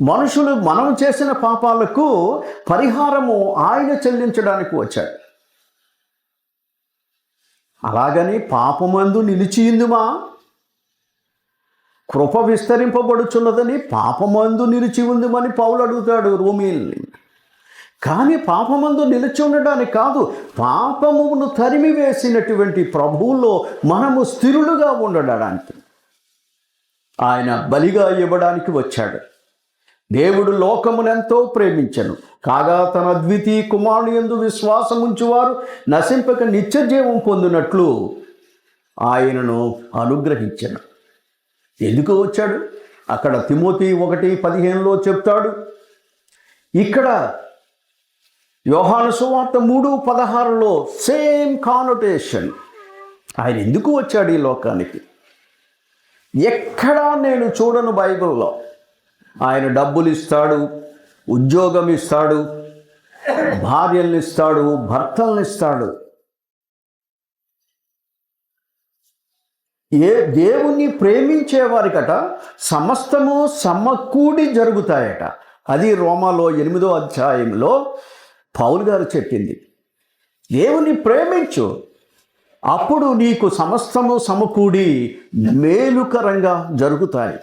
మనుషులు మనం చేసిన పాపాలకు పరిహారము ఆయన చెల్లించడానికి వచ్చాడు. అలాగని పాపమందు నిలిచియుందుమా? కృప విస్తరింపబడుచున్నదని పాపమందు నిలిచి ఉందిమని పౌలు అడుగుతాడు రోమీల్ని. కానీ పాపమందు నిలిచి ఉండడానికి కాదు, పాపమును తరిమివేసినటువంటి ప్రభువులో మనము స్థిరులుగా ఉండడానికి ఆయన బలిగా ఇవ్వడానికి వచ్చాడు. దేవుడు లోకమునెంతో ప్రేమించెను, కాగా తన ద్వితీయ కుమారుని యందు విశ్వాసముంచువారు నశింపక నిత్యజీవం పొందినట్లు ఆయనను అనుగ్రహించెను. ఎందుకు వచ్చాడు? అక్కడ తిమోతి 1:15 చెప్తాడు. ఇక్కడ యోహాను సువార్త 3:16 సేమ్ కానోటేషన్. ఆయన ఎందుకు వచ్చాడు ఈ లోకానికి? ఎక్కడా నేను చూడను బైబిల్లో. ఆయన డబ్బులు ఇస్తాడు, ఉద్యోగం ఇస్తాడు, భార్యల్ని ఇస్తాడు, భర్తల్ని ఇస్తాడు. దేవుణ్ణి ప్రేమించేవారికట సమస్తము సమకూడి జరుగుతాయట. అది రోమాలో 8వ అధ్యాయంలో పౌలు గారు చెప్పింది. దేవుని ప్రేమించు, అప్పుడు నీకు సమస్తము సమకూడి మేలుకరంగా జరుగుతాయి.